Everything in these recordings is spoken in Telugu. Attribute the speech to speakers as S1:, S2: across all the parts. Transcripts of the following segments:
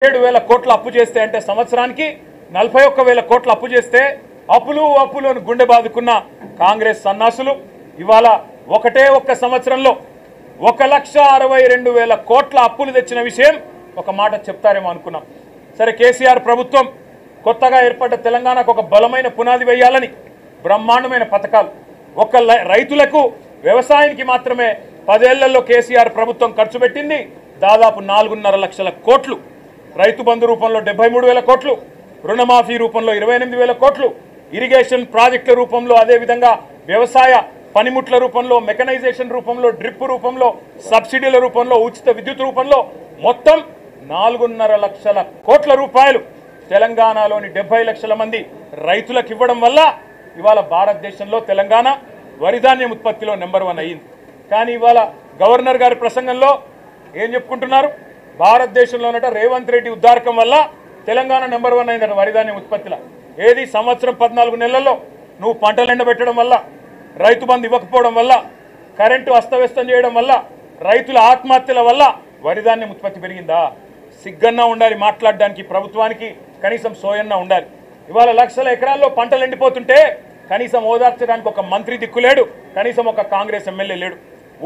S1: 7,000 కోట్ల అప్పు చేస్తే అంటే సంవత్సరానికి 41,000 కోట్ల అప్పు చేస్తే అప్పులు అని గుండె బాదుకున్న కాంగ్రెస్ సన్నాసులు ఇవాళ ఒక్క సంవత్సరంలో 1,62,000 కోట్ల అప్పులు తెచ్చిన విషయం ఒక మాట చెప్తారేమో అనుకున్నాం. సరే, కేసీఆర్ ప్రభుత్వం కొత్తగా ఏర్పడ్డ తెలంగాణకు ఒక బలమైన పునాది వేయాలని బ్రహ్మాండమైన పథకాలు రైతులకు వ్యవసాయానికి మాత్రమే 10 ఏళ్లలో కేసీఆర్ ప్రభుత్వం ఖర్చు పెట్టింది దాదాపు 4.5 లక్షల కోట్లు. రైతు బంధు రూపంలో 73,000 కోట్లు, రుణమాఫీ రూపంలో 28,000 కోట్లు, ఇరిగేషన్ ప్రాజెక్టుల రూపంలో, అదేవిధంగా వ్యవసాయ పనిముట్ల రూపంలో, మెకనైజేషన్ రూపంలో, డ్రిప్ రూపంలో, సబ్సిడీల రూపంలో, ఉచిత విద్యుత్ రూపంలో మొత్తం 4.5 లక్షల కోట్ల రూపాయలు తెలంగాణలోని 70 లక్షల మంది రైతులకు ఇవ్వడం వల్ల ఇవాళ భారతదేశంలో తెలంగాణ వరిధాన్యం ఉత్పత్తిలో నెంబర్ 1 అయ్యింది. కానీ ఇవాళ గవర్నర్ గారి ప్రసంగంలో ఏం చెప్పుకుంటున్నారు? భారతదేశంలోనట రేవంత్ రెడ్డి ఉద్దారకం వల్ల తెలంగాణ నెంబర్ 1 అయిందట వరిధాన్యం ఉత్పత్తిలో. ఏది సంవత్సరం 14 నెలల్లో నువ్వు పంటలు ఎండబెట్టడం వల్ల, రైతు బంధు ఇవ్వకపోవడం వల్ల, కరెంటు అస్తవ్యస్తం చేయడం వల్ల, రైతుల ఆత్మహత్యల వల్ల వరిధాన్యం ఉత్పత్తి పెరిగిందా? సిగ్గన్నా ఉండాలి మాట్లాడడానికి, ప్రభుత్వానికి కనీసం సోయన్నా ఉండాలి. ఇవాళ లక్షల ఎకరాల్లో పంటలు ఎండిపోతుంటే కనీసం ఓదార్చడానికి ఒక మంత్రి దిక్కులేడు, కనీసం ఒక కాంగ్రెస్ ఎమ్మెల్యే లేడు.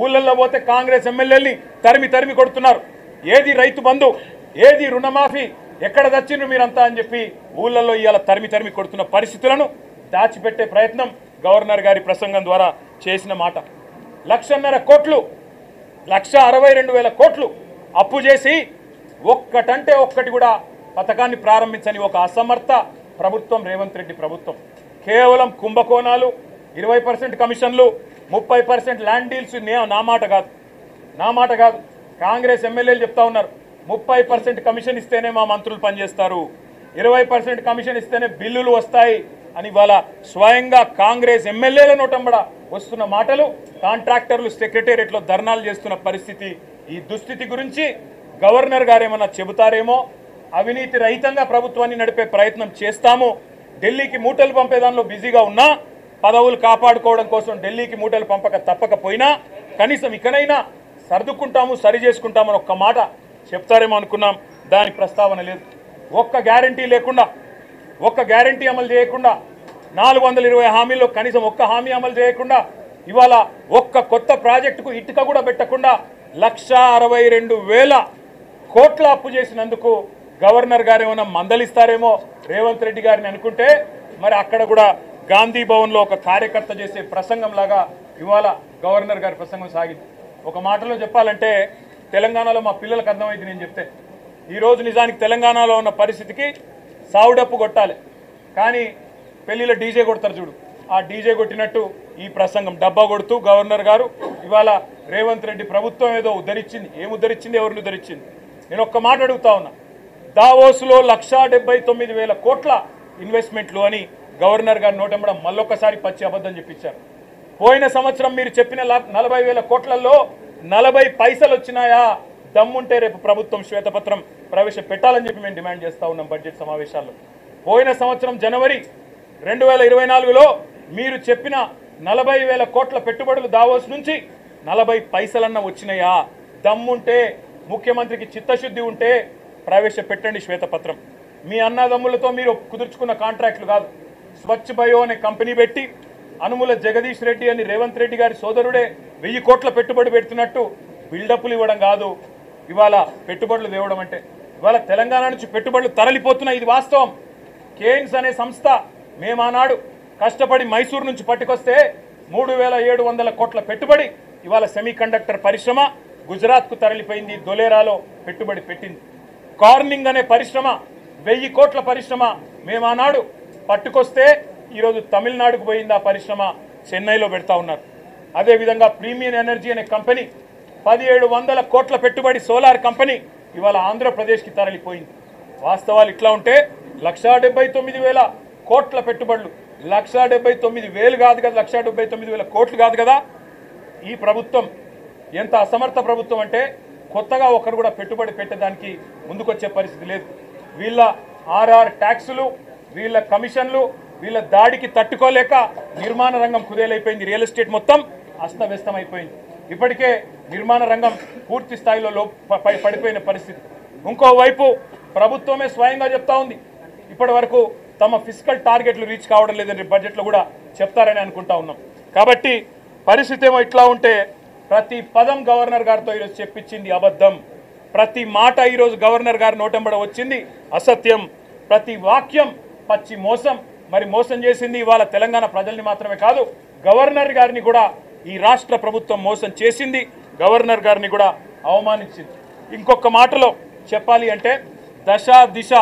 S1: ఊళ్ళల్లో పోతే కాంగ్రెస్ ఎమ్మెల్యేని తరిమి కొడుతున్నారు. ఏది రైతు బంధు, ఏది రుణమాఫీ, ఎక్కడ దచ్చిండ్రు మీరంతా అని చెప్పి ఊళ్ళల్లో ఇవాళ తరిమి కొడుతున్న పరిస్థితులను దాచిపెట్టే ప్రయత్నం గవర్నర్ గారి ప్రసంగం ద్వారా చేసిన మాట. 1,50,000 కోట్లు, 1,62,000 కోట్లు అప్పు చేసి ఒక్కటంటే ఒక్కటి కూడా పథకాన్ని ప్రారంభించని ఒక అసమర్థ ప్రభుత్వం రేవంత్ రెడ్డి ప్రభుత్వం. కేవలం కుంభకోణాలు, 20% కమిషన్లు, 30% ల్యాండ్ డీల్స్. నా మాట కాదు, కాంగ్రెస్ ఎమ్మెల్యేలు చెప్తా ఉన్నారు 30% కమిషన్ ఇస్తేనే మా మంత్రులు పనిచేస్తారు, 20% కమిషన్ ఇస్తేనే బిల్లులు వస్తాయి అని ఇవాళ స్వయంగా కాంగ్రెస్ ఎమ్మెల్యేల నోటంబడ వస్తున్న మాటలు, కాంట్రాక్టర్లు సెక్రటేరియట్లో ధర్నాలు చేస్తున్న పరిస్థితి. ఈ దుస్థితి గురించి గవర్నర్ గారు ఏమన్నా చెబుతారేమో. అవినీతి రహితంగా ప్రభుత్వాన్ని నడిపే ప్రయత్నం చేస్తాము. ఢిల్లీకి మూటలు పంపేదానిలో బిజీగా ఉన్నా, పదవులు కాపాడుకోవడం కోసం ఢిల్లీకి మూటలు తప్పకపోయినా కనీసం ఇకనైనా సర్దుకుంటాము, సరి చేసుకుంటామని ఒక్క మాట చెప్తారేమో అనుకున్నాం. దాని ప్రస్తావన లేదు. ఒక్క గ్యారంటీ లేకుండా, ఒక్క గ్యారంటీ అమలు చేయకుండా, 420 హామీల్లో కనీసం ఒక్క హామీ అమలు చేయకుండా, ఇవాళ ఒక్క కొత్త ప్రాజెక్టుకు ఇటుక కూడా పెట్టకుండా 1,62,000 కోట్ల అప్పు చేసినందుకు గవర్నర్ గారు ఏమైనా మందలిస్తారేమో రేవంత్ రెడ్డి గారిని అనుకుంటే, మరి అక్కడ కూడా గాంధీ భవన్లో ఒక కార్యకర్త చేసే ప్రసంగం లాగా ఇవాళ గవర్నర్ గారి ప్రసంగం సాగింది. ఒక మాటలో చెప్పాలంటే తెలంగాణలో మా పిల్లలకు అర్థమైంది నేను చెప్తే. ఈరోజు నిజానికి తెలంగాణలో ఉన్న పరిస్థితికి సావుడప్పు కొట్టాలి, కానీ పెళ్లిలో డీజే కొడతారు చూడు, ఆ డీజే కొట్టినట్టు ఈ ప్రసంగం డబ్బా కొడుతూ గవర్నర్ గారు ఇవాళ రేవంత్ రెడ్డి ప్రభుత్వం ఏదో ఉద్ధరించింది. ఏం ఉద్ధరించింది? ఎవరిని ఉద్ధరించింది? నేను ఒక్క మాట అడుగుతా ఉన్నా. దావోస్లో 1,79,000 కోట్ల ఇన్వెస్ట్మెంట్లు అని గవర్నర్ గారు నోటంబడ మళ్ళొక్కసారి పచ్చి అబద్ధం చెప్పించారు. పోయిన సంవత్సరం మీరు చెప్పిన 40,000 కోట్లలో 40 పైసలు వచ్చినాయా? దమ్ముంటే రేపు ప్రభుత్వం శ్వేతపత్రం ప్రవేశపెట్టాలని చెప్పి మేము డిమాండ్ చేస్తూ ఉన్నాం బడ్జెట్ సమావేశాల్లో. పోయిన సంవత్సరం జనవరి 2024లో మీరు చెప్పిన 40,000 కోట్ల పెట్టుబడులు దావోస్ నుంచి 40 పైసలన్నా వచ్చినాయా? దమ్ముంటే, ముఖ్యమంత్రికి చిత్తశుద్ధి ఉంటే ప్రవేశపెట్టండి శ్వేతపత్రం. మీ అన్నదమ్ములతో మీరు కుదుర్చుకున్న కాంట్రాక్టులు కాదు. స్వచ్ఛ బయో అనే కంపెనీ పెట్టి అనుముల జగదీష్ రెడ్డి అని రేవంత్ రెడ్డి గారి సోదరుడే 1000 కోట్ల పెట్టుబడి పెడుతున్నట్టు బిల్డప్లు ఇవ్వడం కాదు ఇవాళ పెట్టుబడులు తేవడం అంటే. ఇవాళ తెలంగాణ నుంచి పెట్టుబడులు తరలిపోతున్నాయి, ఇది వాస్తవం. కేయిన్స్ అనే సంస్థ మేమానాడు కష్టపడి మైసూరు నుంచి పట్టుకొస్తే 3,700 కోట్ల పెట్టుబడి ఇవాళ సెమీ కండక్టర్ పరిశ్రమ గుజరాత్కు తరలిపోయింది, దొలేరాలో పెట్టుబడి పెట్టింది. కార్నింగ్ అనే పరిశ్రమ 1000 కోట్ల పరిశ్రమ మేమానాడు పట్టుకొస్తే ఈరోజు తమిళనాడుకు పోయింది, ఆ పరిశ్రమ చెన్నైలో పెడతా ఉన్నారు. అదేవిధంగా ప్రీమియం ఎనర్జీ అనే కంపెనీ 1,700 కోట్ల పెట్టుబడి సోలార్ కంపెనీ ఇవాళ ఆంధ్రప్రదేశ్కి తరలిపోయింది. వాస్తవాలు ఇట్లా ఉంటే 1,79,000 కోట్ల పెట్టుబడులు, 1,79,000 కాదు కదా, 1,79,000 కోట్లు కాదు కదా. ఈ ప్రభుత్వం ఎంత అసమర్థ ప్రభుత్వం అంటే కొత్తగా ఒకరు కూడా పెట్టుబడి పెట్టడానికి ముందుకొచ్చే పరిస్థితి లేదు. వీళ్ళ ఆర్ఆర్ ట్యాక్సులు, వీళ్ళ కమిషన్లు, వీళ్ళ దాడికి తట్టుకోలేక నిర్మాణ రంగం కుదేలైపోయింది. రియల్ ఎస్టేట్ మొత్తం అస్తవ్యస్తం అయిపోయింది. ఇప్పటికే నిర్మాణ రంగం పూర్తి స్థాయిలో పడిపోయిన పరిస్థితి. ఇంకోవైపు ప్రభుత్వమే స్వయంగా చెప్తా ఉంది ఇప్పటి వరకు తమ ఫిజికల్ టార్గెట్లు రీచ్ కావడం లేదని బడ్జెట్లో కూడా చెప్తారని అనుకుంటా ఉన్నాం. కాబట్టి పరిస్థితి ఏమో ఇట్లా ఉంటే ప్రతి పదం గవర్నర్ గారితో ఈరోజు చెప్పించింది అబద్ధం, ప్రతి మాట ఈరోజు గవర్నర్ గారి నోటెంబడ వచ్చింది అసత్యం, ప్రతి వాక్యం పచ్చి మోసం. మరి మోసం చేసింది ఇవాళ తెలంగాణ ప్రజల్ని మాత్రమే కాదు, గవర్నర్ గారిని కూడా ఈ రాష్ట్ర ప్రభుత్వం మోసం చేసింది, గవర్నర్ గారిని కూడా అవమానించింది. ఇంకొక మాటలో చెప్పాలి అంటే దశ దిశ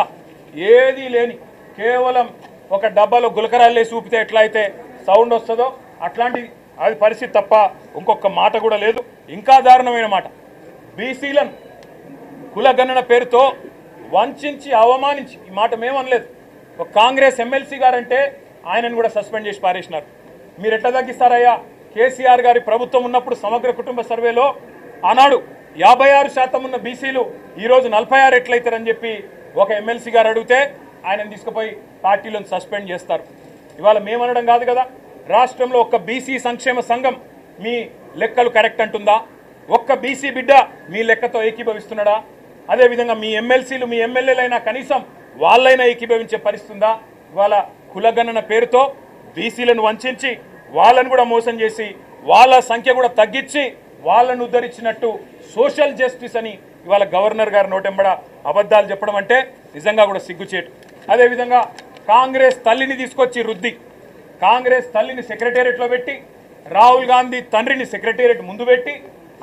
S1: ఏదీ లేని కేవలం ఒక డబ్బాలో గులకరాళ్ళే చూపితే ఎట్లయితే సౌండ్ వస్తుందో అట్లాంటి అది పరిస్థితి తప్ప ఇంకొక మాట కూడా లేదు. ఇంకా దారుణమైన మాట, బీసీలను కులగణన పేరుతో వంచి అవమానించి, ఈ మాట మేమనలేదు, ఒక కాంగ్రెస్ ఎమ్మెల్సీ గారంటే ఆయనను కూడా సస్పెండ్ చేసి పారేసినారు. మీరు ఎట్లా తగ్గిస్తారయ్యా? కేసీఆర్ గారి ప్రభుత్వం ఉన్నప్పుడు సమగ్ర కుటుంబ సర్వేలో ఆనాడు 56% ఉన్న బీసీలు ఈరోజు 46 ఎట్లయితారని చెప్పి ఒక ఎమ్మెల్సీ గారు అడిగితే ఆయనను తీసుకుపోయి పార్టీలను సస్పెండ్ చేస్తారు. ఇవాళ మేమనడం కాదు కదా, రాష్ట్రంలో ఒక్క బీసీ సంక్షేమ సంఘం మీ లెక్కలు కరెక్ట్ అంటుందా? ఒక్క బీసీ బిడ్డ మీ లెక్కతో ఏకీభవిస్తున్నాడా? అదేవిధంగా మీ ఎమ్మెల్సీలు మీ ఎమ్మెల్యేలైనా కనీసం వాళ్ళైనా ఏకీభవించే పరిస్థితి ఉందా? ఇవాళ కులగణన పేరుతో బీసీలను వంచి వాళ్ళను కూడా మోసం చేసి వాళ్ళ సంఖ్య కూడా తగ్గించి వాళ్ళను ఉద్ధరించినట్టు సోషల్ జస్టిస్ అని ఇవాళ గవర్నర్ గారి నోటెంబడ అబద్ధాలు చెప్పడం అంటే నిజంగా కూడా సిగ్గుచేటు. అదేవిధంగా కాంగ్రెస్ తల్లిని తీసుకొచ్చి రుద్ది, కాంగ్రెస్ తల్లిని సెక్రటేరియట్లో పెట్టి, రాహుల్ గాంధీ తండ్రిని సెక్రటేరియట్ ముందు పెట్టి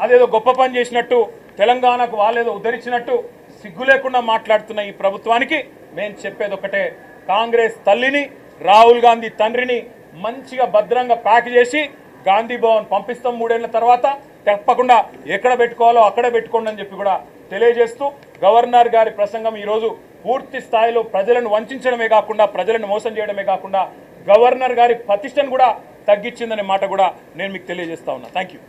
S1: అదేదో గొప్ప పని చేసినట్టు, తెలంగాణకు వాళ్ళేదో ఉద్ధరించినట్టు సిగ్గు లేకుండా మాట్లాడుతున్న ఈ ప్రభుత్వానికి మేము చెప్పేది ఒకటే, కాంగ్రెస్ తల్లిని రాహుల్ గాంధీ తండ్రిని మంచిగా భద్రంగా ప్యాక్ చేసి గాంధీ భవన్ పంపిస్తాం 3 ఏళ్ల తర్వాత, తప్పకుండా ఎక్కడ పెట్టుకోవాలో అక్కడ పెట్టుకోండి అని చెప్పి కూడా తెలియజేస్తూ, గవర్నర్ గారి ప్రసంగం ఈరోజు పూర్తి స్థాయిలో ప్రజలను వంచడమే కాకుండా ప్రజలను మోసం చేయడమే కాకుండా గవర్నర్ గారి ప్రతిష్టను కూడా తగ్గించిందనే మాట కూడా నేను మీకు తెలియజేస్తా ఉన్నా. Thank you.